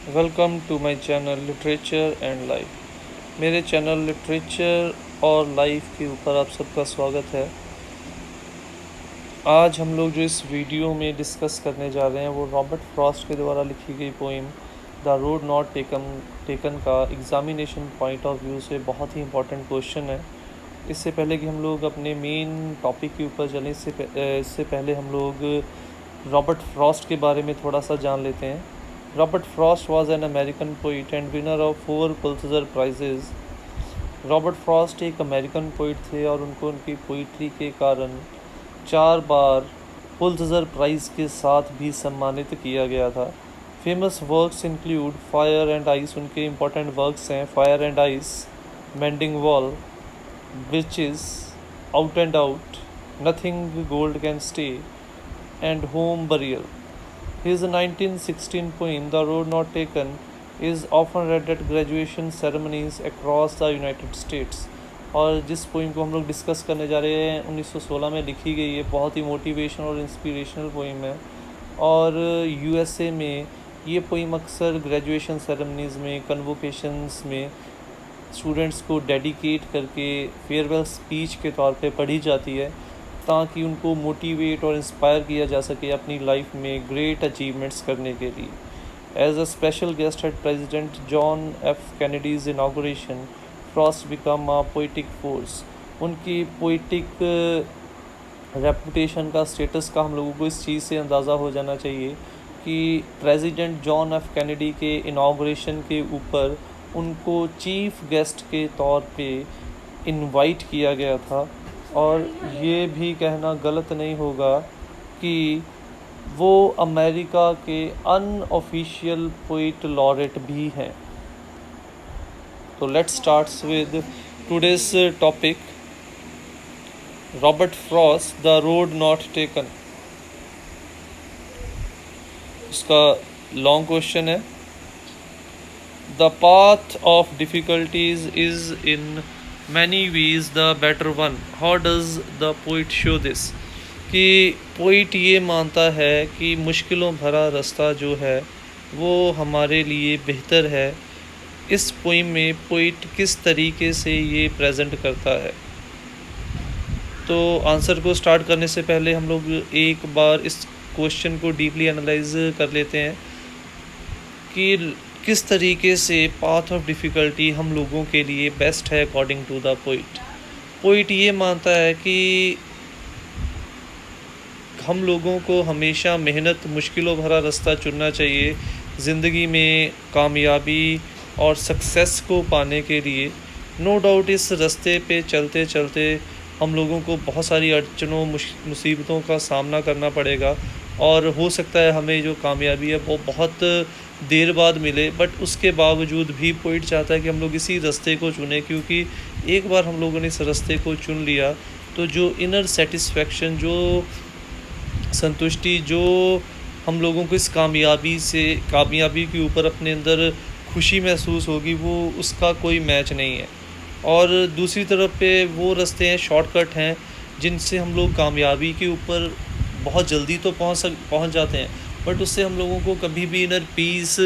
Welcome to my channel literature and life. मेरे channel literature और life के ऊपर आप सबका स्वागत है। आज हम लोग जो इस वीडियो में डिस्कस करने जा रहे हैं वो रॉबर्ट फ्रॉस्ट के द्वारा लिखी गई poem the road not taken का एग्ज़ामिनेशन पॉइंट ऑफ व्यू से बहुत ही इंपॉर्टेंट क्वेश्चन है। इससे पहले कि हम लोग अपने मेन टॉपिक के ऊपर चलें, इससे पहले हम लोग रॉबर्ट फ्रॉस्ट के बारे में थोड़ा सा जान लेते हैं। Robert Frost was an American poet and winner of 4 Pulitzer prices. Robert Frost एक अमेरिकन पोइट थे और उनको उनकी पोइट्री के कारण 4 बार पुलित्ज़र प्राइज़ के साथ भी सम्मानित किया गया था। Famous works include fire and ice, उनके इम्पोर्टेंट वर्क्स हैं fire and ice, mending wall, witches, out and out, nothing gold can stay and home burial. His 1916 poem, The Road Not Taken, is often read at graduation ceremonies across the United States. और जिस poem को हम लोग discuss करने जा रहे हैं 1916 में लिखी गई है, बहुत ही मोटिवेशनल और इंस्पिरेशनल पोइम है। और यूएसए में ये पोइम अक्सर ग्रेजुएशन सेरेमनीज़ में, कन्वोकेशंस में स्टूडेंट्स को डेडिकेट करके फेयरवेल स्पीच के तौर पे पढ़ी जाती है, ताकि उनको मोटिवेट और इंस्पायर किया जा सके अपनी लाइफ में ग्रेट अचीवमेंट्स करने के लिए। As a special guest at president John F Kennedy's inauguration, Frost become a poetic force. उनकी पोइटिक रेपुटेशन का, स्टेटस का हम लोगों को इस चीज़ से अंदाज़ा हो जाना चाहिए कि प्रेसिडेंट जॉन एफ कैनेडी के इनागोरेशन के ऊपर उनको चीफ गेस्ट के तौर पे इनवाइट किया गया था। और ये भी कहना गलत नहीं होगा कि वो अमेरिका के अनऑफिशियल पोइट लॉरेट भी हैं। तो let's starts with today's topic, Robert Frost the road not taken. उसका लॉन्ग क्वेश्चन है, the path of difficulties is in many ways the better one. How does the poet show this? कि poet ये मानता है कि मुश्किलों भरा रास्ता जो है वो हमारे लिए बेहतर है। इस पोइम में पोइट किस तरीके से ये प्रेजेंट करता है। तो आंसर को स्टार्ट करने से पहले हम लोग एक बार इस क्वेश्चन को डीपली एनालाइज कर लेते हैं कि किस तरीके से पाथ ऑफ डिफ़िकल्टी हम लोगों के लिए बेस्ट है according to the poet. Poet ये मानता है कि हम लोगों को हमेशा मेहनत, मुश्किलों भरा रास्ता चुनना चाहिए ज़िंदगी में कामयाबी और सक्सेस को पाने के लिए। नो डाउट इस रास्ते पे चलते चलते हम लोगों को बहुत सारी अड़चनों, मुसीबतों का सामना करना पड़ेगा और हो सकता है हमें जो कामयाबी है वो बहुत देर बाद मिले, बट उसके बावजूद भी पोइट चाहता है कि हम लोग इसी रास्ते को चुनें, क्योंकि एक बार हम लोगों ने इस रास्ते को चुन लिया तो जो इनर सेटिस्फेक्शन, जो संतुष्टि, जो हम लोगों को इस कामयाबी के ऊपर अपने अंदर खुशी महसूस होगी, वो उसका कोई मैच नहीं है। और दूसरी तरफ पे वो रास्ते हैं, शॉर्टकट हैं, जिनसे हम लोग कामयाबी के ऊपर बहुत जल्दी तो पहुंच जाते हैं, बट उससे हम लोगों को कभी भी इनर पीस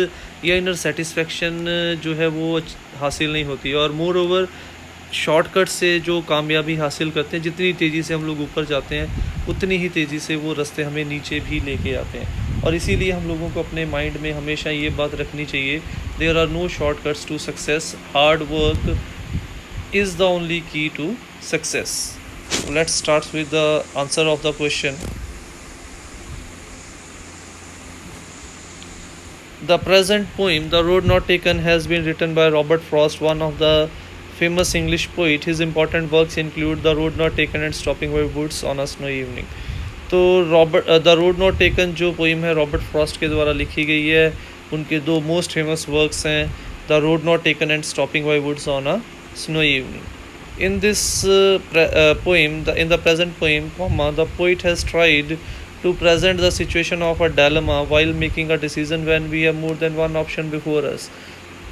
या इनर सेटिस्फेक्शन जो है वो हासिल नहीं होती। और मोर ओवर शॉर्टकट से जो कामयाबी हासिल करते हैं, जितनी तेज़ी से हम लोग ऊपर जाते हैं उतनी ही तेज़ी से वो रास्ते हमें नीचे भी लेके आते हैं। और इसीलिए हम लोगों को अपने माइंड में हमेशा ये बात रखनी चाहिए, there are no shortcuts to success, hard work is the only key to success. Let's start with the answer of the question. The present poem, The Road Not Taken, has been written by Robert Frost, one of the famous English poet. His important works include The Road Not Taken and Stopping by Woods on a Snowy Evening. तो the road not taken जो poem है Robert Frost के द्वारा लिखी गई है। उनके दो मोस्ट फेमस वर्क्स हैं, the road not taken and stopping by woods on a snowy evening. In this in the present poem, the poet has tried to present the situation of a dilemma while making a decision when we have more than one option before us.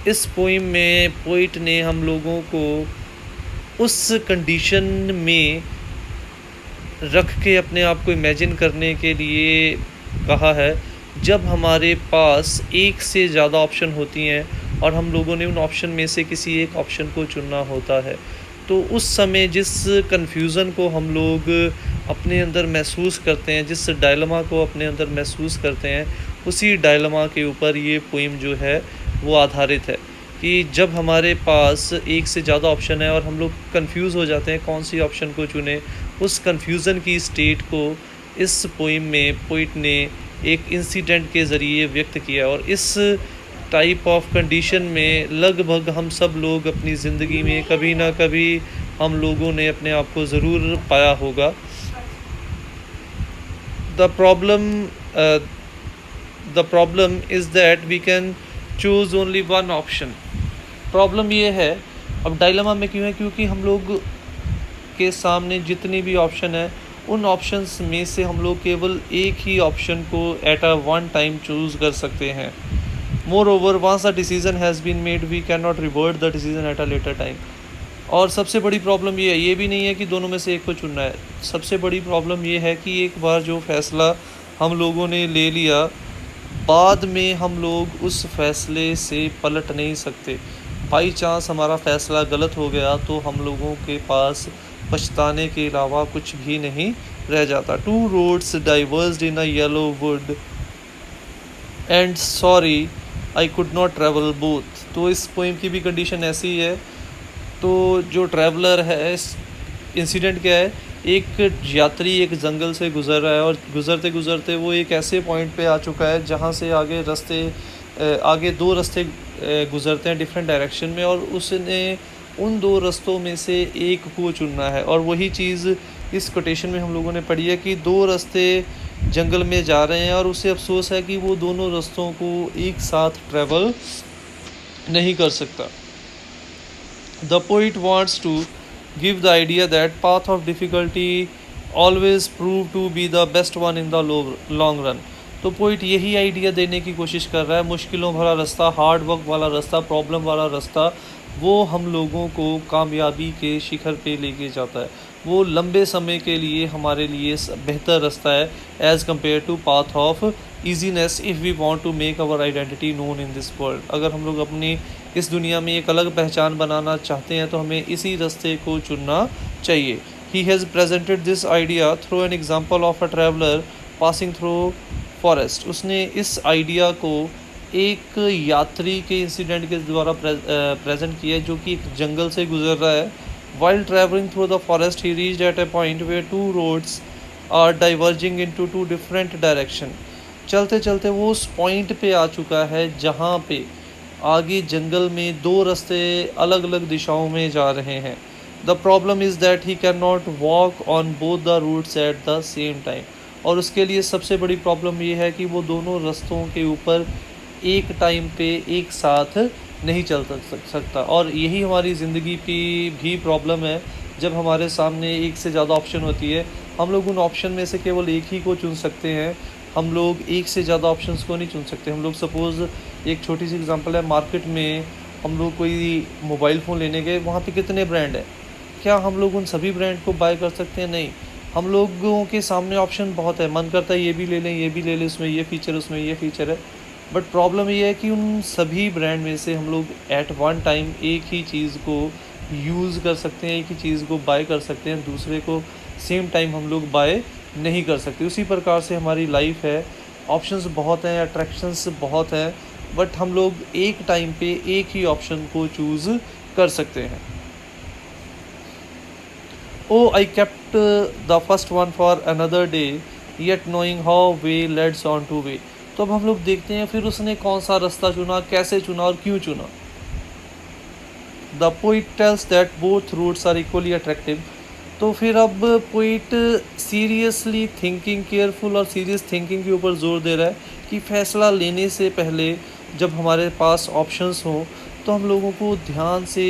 इस poem में poet ने हम लोगों को उस condition में रख के अपने आप को इमेजिन करने के लिए कहा है जब हमारे पास एक से ज़्यादा ऑप्शन होती हैं और हम लोगों ने उन ऑप्शन में से किसी एक ऑप्शन को चुनना होता है, तो उस समय जिस कन्फ्यूज़न को हम लोग अपने अंदर महसूस करते हैं, जिस डायलेमा को अपने अंदर महसूस करते हैं, उसी डायलेमा के ऊपर ये पोएम जो है वो आधारित है कि जब हमारे पास एक से ज़्यादा ऑप्शन है और हम लोग कन्फ्यूज़ हो जाते हैं कौन सी ऑप्शन को चुनें, उस कन्फ्यूज़न की स्टेट को इस पोएम में पोइट ने एक इंसिडेंट के ज़रिए व्यक्त किया। और इस टाइप ऑफ कंडीशन में लगभग हम सब लोग अपनी ज़िंदगी में कभी ना कभी हम लोगों ने अपने आप को ज़रूर पाया होगा। The problem is that we can choose only one option. Problem ये है, अब डायलेमा में क्यों है, क्योंकि हम लोग के सामने जितनी भी ऑप्शन है उन ऑप्शंस में से हम लोग केवल एक ही ऑप्शन को at a one time choose कर सकते हैं। Moreover once a decision has been made we can not revert the decision at a later time. और सबसे बड़ी प्रॉब्लम ये है, ये भी नहीं है कि दोनों में से एक को चुनना है, सबसे बड़ी प्रॉब्लम ये है कि एक बार जो फ़ैसला हम लोगों ने ले लिया, बाद में हम लोग उस फैसले से पलट नहीं सकते। बाई चांस हमारा फ़ैसला गलत हो गया तो हम लोगों के पास पछताने के अलावा कुछ भी नहीं रह जाता। Two roads diverged in a yellow wood and sorry I could not travel both. तो इस पोएम की भी कंडीशन ऐसी है। तो जो ट्रैवलर है, इस इंसिडेंट क्या है, एक यात्री एक जंगल से गुज़र रहा है और गुज़रते गुज़रते वो एक ऐसे पॉइंट पे आ चुका है जहाँ से आगे दो रास्ते गुज़रते हैं डिफरेंट डायरेक्शन में, और उसने उन दो रास्तों में से एक को चुनना है। और वही चीज़ इस कोटेशन में हम लोगों ने पढ़ी है कि दो रास्ते जंगल में जा रहे हैं और उसे अफसोस है कि वो दोनों रास्तों को एक साथ ट्रैवल नहीं कर सकता। The poet wants to give the idea that path of difficulty always prove to be the best one in the long run। तो पोइट यही आइडिया देने की कोशिश कर रहा है, मुश्किलों भरा रास्ता, हार्ड वर्क वाला रास्ता, प्रॉब्लम वाला रास्ता, वो हम लोगों को कामयाबी के शिखर पे लेके जाता है। वो लंबे समय के लिए हमारे लिए बेहतर रास्ता है as compare to path of easiness if we want to make our identity known in this world. अगर हम लोग अपनी इस दुनिया में एक अलग पहचान बनाना चाहते हैं तो हमें इसी रास्ते को चुनना चाहिए। He has presented this idea through an example of a traveller passing through forest. उसने इस आइडिया को एक यात्री के इंसिडेंट के द्वारा प्रेजेंट किया है जो कि एक जंगल से गुजर रहा है। While travelling through the forest he reached at a point where two roads are diverging into two different direction. चलते चलते वो उस पॉइंट पे आ चुका है जहाँ पे आगे जंगल में दो रास्ते अलग अलग दिशाओं में जा रहे हैं। The problem is that he can not walk on both the routes at the same time. और उसके लिए सबसे बड़ी प्रॉब्लम ये है कि वो दोनों रास्तों के ऊपर एक टाइम पे एक साथ नहीं चल सकता। और यही हमारी ज़िंदगी की भी प्रॉब्लम है। जब हमारे सामने एक से ज़्यादा ऑप्शन होती है, हम लोग उन ऑप्शन में से केवल एक ही को चुन सकते हैं, हम लोग एक से ज़्यादा ऑप्शंस को नहीं चुन सकते। हम लोग सपोज़ एक छोटी सी एग्जांपल है, मार्केट में हम लोग कोई मोबाइल फ़ोन लेने गए, वहाँ पे कितने ब्रांड हैं, क्या हम लोग उन सभी ब्रांड को बाय कर सकते हैं? नहीं। हम लोगों के सामने ऑप्शन बहुत है, मन करता है ये भी ले लें, ये भी ले लें, उसमें ये फ़ीचर, उसमें ये फ़ीचर है। बट प्रॉब्लम ये है कि उन सभी ब्रांड में से हम लोग एट वन टाइम एक ही चीज़ को यूज़ कर सकते हैं, एक ही चीज़ को बाय कर सकते हैं, दूसरे को सेम टाइम हम लोग बाय नहीं कर सकते। उसी प्रकार से हमारी लाइफ है, ऑप्शंस बहुत हैं, अट्रैक्शंस बहुत हैं, बट हम लोग एक टाइम पे एक ही ऑप्शन को चूज़ कर सकते हैं। Oh I kept the first one for another day yet knowing how way leads on to way. तो अब हम लोग देखते हैं फिर उसने कौन सा रास्ता चुना, कैसे चुना और क्यों चुना। The poet tells that both routes are equally attractive. तो फिर अब पोइट सीरियसली थिंकिंग, केयरफुल और सीरियस थिंकिंग के ऊपर जोर दे रहा है कि फ़ैसला लेने से पहले जब हमारे पास ऑप्शंस हों तो हम लोगों को ध्यान से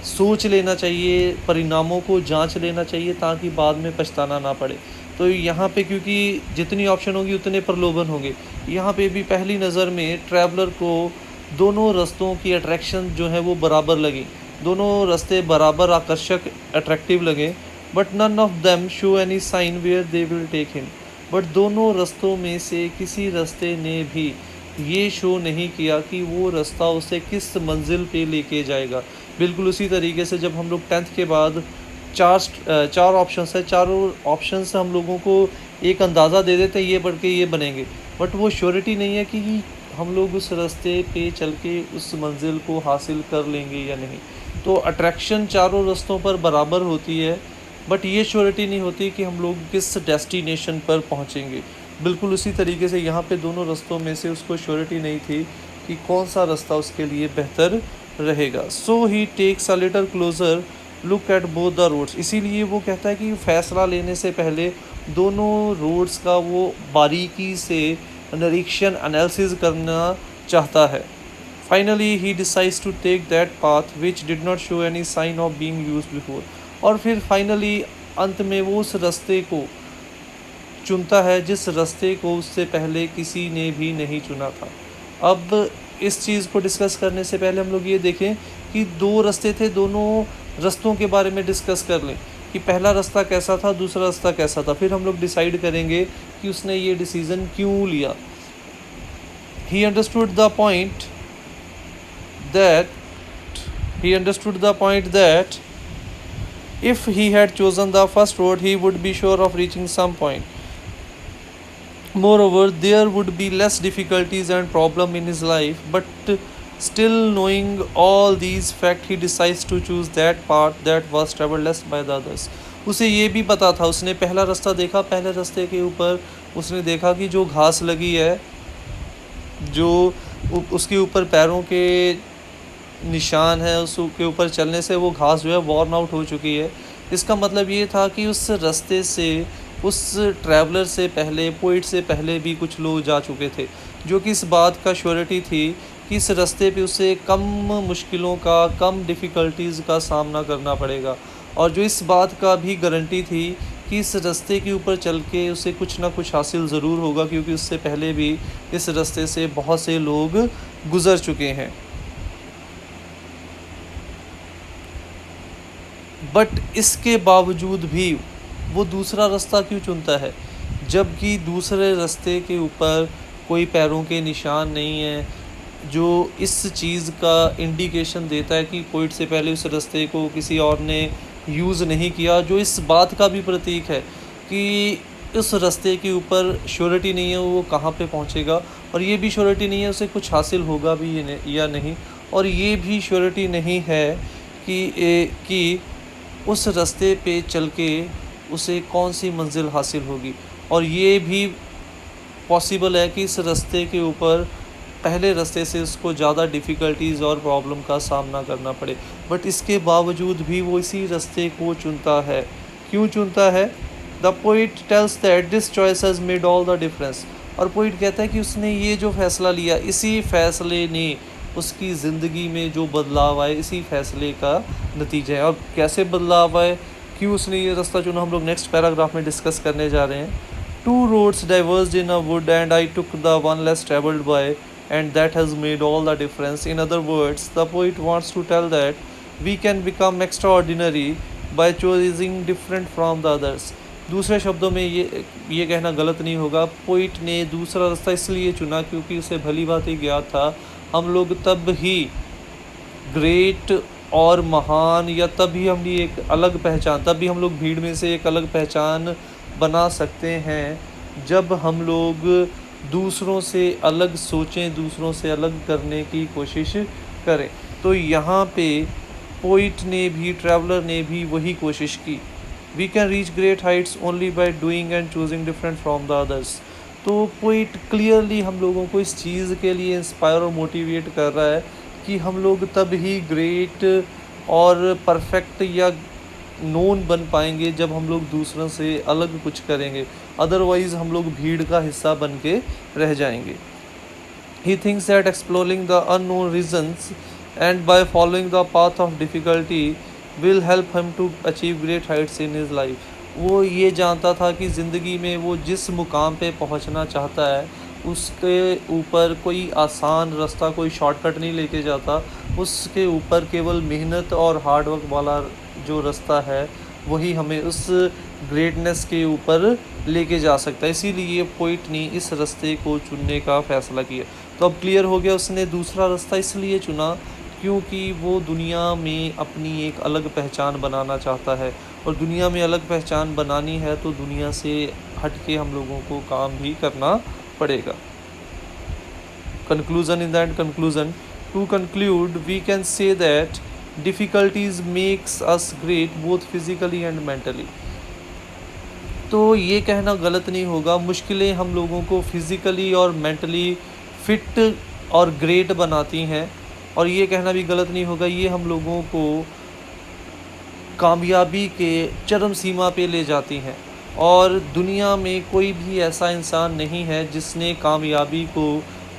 सोच लेना चाहिए, परिणामों को जांच लेना चाहिए ताकि बाद में पछताना ना पड़े। तो यहाँ पे क्योंकि जितनी ऑप्शन होंगी उतने प्रलोभन होंगे, यहाँ पे भी पहली नज़र में ट्रैवलर को दोनों रास्तों की अट्रैक्शन जो है वो बराबर लगी, दोनों रास्ते बराबर आकर्षक अट्रैक्टिव लगे, but none of them show any sign where they will take him. But दोनों रास्तों में से किसी रास्ते ने भी ये शो नहीं किया कि वो रास्ता उसे किस मंजिल पे लेके जाएगा। बिल्कुल उसी तरीके से जब हम लोग 10th के बाद चार ऑप्शंस है, चारों ऑप्शंस हम लोगों को एक अंदाज़ा दे देते हैं ये पढ़ के ये बनेंगे, बट वो श्योरिटी नहीं है कि हम लोग उस रास्ते पे चल के उस मंजिल को हासिल कर लेंगे या नहीं। तो अट्रैक्शन चारों रास्तों पर बराबर होती है, बट ये श्योरिटी नहीं होती कि हम लोग किस डेस्टिनेशन पर पहुंचेंगे। बिल्कुल उसी तरीके से यहाँ पे दोनों रास्तों में से उसको श्योरिटी नहीं थी कि कौन सा रास्ता उसके लिए बेहतर रहेगा। So he takes a little closer look at both the roads. इसीलिए वो कहता है कि फैसला लेने से पहले दोनों रोड्स का वो बारीकी से निरीक्षण एनालिसिस करना चाहता है। Finally he decides to take that path which did not show any sign of being used before. और फिर फाइनली अंत में वो उस रास्ते को चुनता है जिस रास्ते को उससे पहले किसी ने भी नहीं चुना था। अब इस चीज़ को डिस्कस करने से पहले हम लोग ये देखें कि दो रास्ते थे, दोनों रास्तों के बारे में डिस्कस कर लें कि पहला रास्ता कैसा था, दूसरा रास्ता कैसा था। फिर हम लोग डिसाइड करेंगे कि उसने ये डिसीज़न क्यों लिया। He understood the point that if he had chosen the first road, he would be sure of reaching some point. Moreover, there would be less difficulties and problem in his life, but still knowing all these facts, he decides to choose that path that was traveled less by the others. उसे ये भी पता था, उसने पहला रास्ता देखा, पहले रास्ते के ऊपर उसने देखा कि जो घास लगी है, जो उसके ऊपर पैरों के निशान है, उसके ऊपर चलने से वो घास जो है वॉर्न आउट हो चुकी है। इसका मतलब ये था कि उस रास्ते से, उस ट्रैवलर से पहले, पोइट से पहले भी कुछ लोग जा चुके थे, जो कि इस बात का श्योरिटी थी कि इस रास्ते पे उसे कम मुश्किलों का, कम डिफ़िकल्टीज़ का सामना करना पड़ेगा, और जो इस बात का भी गारंटी थी कि इस रास्ते के ऊपर चल के उसे कुछ ना कुछ हासिल ज़रूर होगा, क्योंकि उससे पहले भी इस रास्ते से बहुत से लोग गुज़र चुके हैं। बट इसके बावजूद भी वो दूसरा रास्ता क्यों चुनता है, जबकि दूसरे रास्ते के ऊपर कोई पैरों के निशान नहीं है, जो इस चीज़ का इंडिकेशन देता है कि पोइट से पहले उस रास्ते को किसी और ने यूज़ नहीं किया, जो इस बात का भी प्रतीक है कि उस रास्ते के ऊपर श्योरिटी नहीं है वो कहाँ पे पहुँचेगा, और ये भी श्योरिटी नहीं है उसे कुछ हासिल होगा भी या नहीं, और ये भी श्योरिटी नहीं है कि उस रास्ते पे चल के उसे कौन सी मंजिल हासिल होगी, और ये भी पॉसिबल है कि इस रास्ते के ऊपर पहले रास्ते से उसको ज़्यादा डिफ़िकल्टीज़ और प्रॉब्लम का सामना करना पड़े। बट इसके बावजूद भी वो इसी रास्ते को चुनता है। क्यों चुनता है? The poet tells that this choice has made all the difference. और पोइट कहता है कि उसने ये जो फ़ैसला लिया, इसी फ़ैसले ने उसकी ज़िंदगी में जो बदलाव आए, इसी फ़ैसले का नतीजा है। अब कैसे बदलाव आए, क्यों उसने ये रास्ता चुना, हम लोग नेक्स्ट पैराग्राफ में डिस्कस करने जा रहे हैं। 2 roads diverged in a wood and I took the one less traveled by, and that has made all the difference. In other words, the poet wants to tell that we can become extraordinary by choosing different from the others. दूसरे शब्दों में ये कहना गलत नहीं होगा, poet ने दूसरा रास्ता इसलिए चुना क्योंकि उसे भली बात ही ज्ञात था हम लोग तब ही ग्रेट और महान, या तभी हम भी एक अलग पहचान, तभी हम लोग भीड़ में से एक अलग पहचान बना सकते हैं जब हम लोग दूसरों से अलग सोचें, दूसरों से अलग करने की कोशिश करें। तो यहाँ पे पोइट ने भी, ट्रैवलर ने भी वही कोशिश की। We can reach great heights only by doing and choosing different from the others. तो पोइट क्लियरली हम लोगों को इस चीज़ के लिए इंस्पायर और मोटिवेट कर रहा है कि हम लोग तब ही ग्रेट और परफेक्ट या नोन बन पाएंगे जब हम लोग दूसरों से अलग कुछ करेंगे, अदरवाइज़ हम लोग भीड़ का हिस्सा बन के रह जाएंगे। He thinks that exploring the unknown reasons and by following the path of difficulty will help him to achieve great heights in his life. वो ये जानता था कि ज़िंदगी में वो जिस मुकाम पे पहुंचना चाहता है उसके ऊपर कोई आसान रास्ता, कोई शॉर्टकट नहीं लेके जाता, उसके ऊपर केवल मेहनत और हार्ड वर्क वाला जो रास्ता है वही हमें उस ग्रेटनेस के ऊपर लेके जा सकता है। इसीलिए पोइट ने इस रास्ते को चुनने का फ़ैसला किया। तो अब क्लियर हो गया, उसने दूसरा रास्ता इसलिए चुना क्योंकि वो दुनिया में अपनी एक अलग पहचान बनाना चाहता है, और दुनिया में अलग पहचान बनानी है तो दुनिया से हट के हम लोगों को काम भी करना पड़ेगा। Conclusion, in the end, conclusion, to conclude, we can say that difficulties makes us great both physically and mentally. तो ये कहना गलत नहीं होगा, मुश्किलें हम लोगों को फिज़िकली और मेंटली फिट और ग्रेट बनाती हैं, और ये कहना भी गलत नहीं होगा ये हम लोगों को कामयाबी के चरम सीमा पे ले जाती हैं। और दुनिया में कोई भी ऐसा इंसान नहीं है जिसने कामयाबी को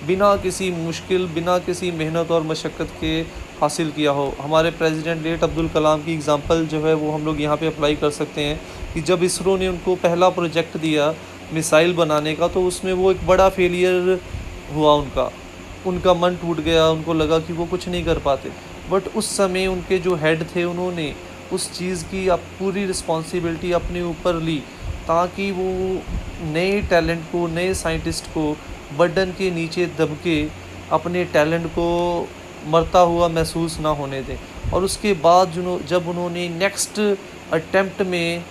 बिना किसी मुश्किल, बिना किसी मेहनत और मशक्क़त के हासिल किया हो। हमारे प्रेसिडेंट लेट अब्दुल कलाम की एग्ज़ाम्पल जो है वो हम लोग यहाँ पे अप्लाई कर सकते हैं कि जब इसरो ने उनको पहला प्रोजेक्ट दिया मिसाइल बनाने का, तो उसमें वो एक बड़ा फेलियर हुआ उनका मन टूट गया, उनको लगा कि वो कुछ नहीं कर पाते। बट उस समय उनके जो हेड थे उन्होंने उस चीज़ की पूरी रिस्पॉन्सिबिलिटी अपने ऊपर ली ताकि वो नए टैलेंट को, नए साइंटिस्ट को बर्डन के नीचे दब के अपने टैलेंट को मरता हुआ महसूस ना होने दें। और उसके बाद जब उन्होंने नेक्स्ट अटेम्प्ट में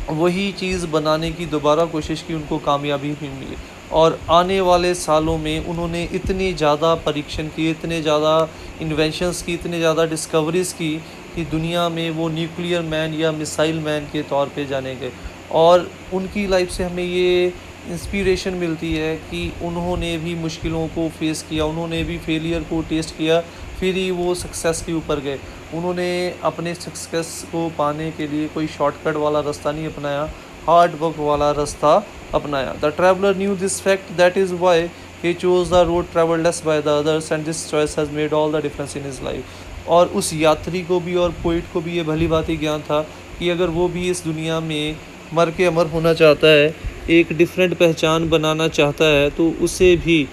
वही चीज़ बनाने की दोबारा कोशिश की, उनको कामयाबी भी मिली। और आने वाले सालों में उन्होंने इतनी ज़्यादा परीक्षण किए, इतने ज़्यादा इन्वेंशंस की, इतने ज़्यादा डिस्कवरीज़ की कि दुनिया में वो न्यूक्लियर मैन या मिसाइल मैन के तौर पे जाने गए। और उनकी लाइफ से हमें ये इंस्पिरेशन मिलती है कि उन्होंने भी मुश्किलों को फेस किया, उन्होंने भी फेलियर को टेस्ट किया, फिर ही वो सक्सेस के ऊपर गए। उन्होंने अपने सक्सेस को पाने के लिए कोई शॉर्टकट वाला रास्ता नहीं अपनाया, हार्ड वर्क वाला रास्ता अपनाया। The traveller new this fact, that is why he chose the road traveled less by the others, and this choice has made all the difference in his life. और उस यात्री को भी और पोइट को भी ये भली बात ही ज्ञान था कि अगर वो भी इस दुनिया में मर के अमर होना चाहता है, एक डिफरेंट पहचान बनाना चाहता है, तो उसे भी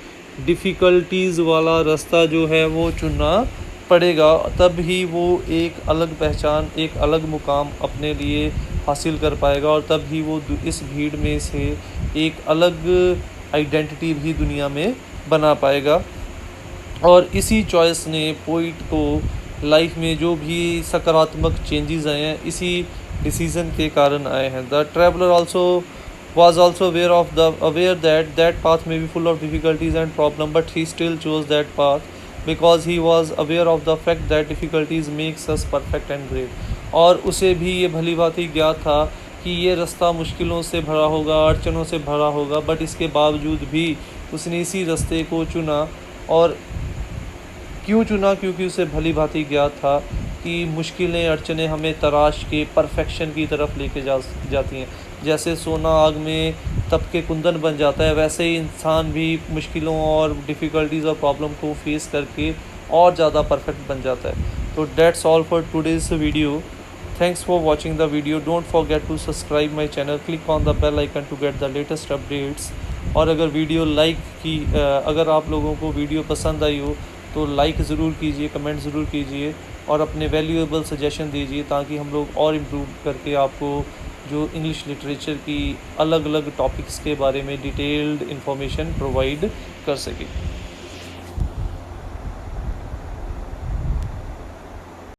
डिफ़िकल्टीज़ वाला रास्ता जो है वो चुनना पड़ेगा। तब ही वो एक अलग पहचान, एक अलग मुकाम अपने लिए हासिल कर पाएगा, और तब ही वो इस भीड़ में से एक अलग आइडेंटिटी भी दुनिया में बना पाएगा। और इसी चॉइस ने पोइट को लाइफ में जो भी सकारात्मक चेंजेस आए हैं, इसी डिसीज़न के कारण आए हैं। The traveller was also aware that path may be full of difficulties and problem, but he still chose that path because he was aware of the fact that difficulties makes us perfect and great. और उसे भी ये भली बात ही ज्ञात था कि ये रास्ता मुश्किलों से भरा होगा, अड़चनों से भरा होगा, बट इसके बावजूद भी उसने इसी रास्ते को चुना। और क्यों चुना? क्योंकि उसे भली भांति ज्ञात था कि मुश्किलें, अड़चनें हमें तराश के परफेक्शन की तरफ लेके जाती हैं। जैसे सोना आग में तप के कुंदन बन जाता है, वैसे ही इंसान भी मुश्किलों और डिफ़िकल्टीज़ और प्रॉब्लम को फेस करके और ज़्यादा परफेक्ट बन जाता है। तो that's all for today's video. Thanks for watching the video. Don't forget to subscribe my channel. Click on the bell icon to get the latest updates. और अगर वीडियो अगर आप लोगों को वीडियो पसंद आई हो तो लाइक ज़रूर कीजिए, कमेंट ज़रूर कीजिए, और अपने वैल्यूएबल सजेशन दीजिए ताकि हम लोग और इम्प्रूव करके आपको जो इंग्लिश लिटरेचर की अलग अलग टॉपिक्स के बारे में डिटेल्ड इन्फॉर्मेशन प्रोवाइड कर सकें।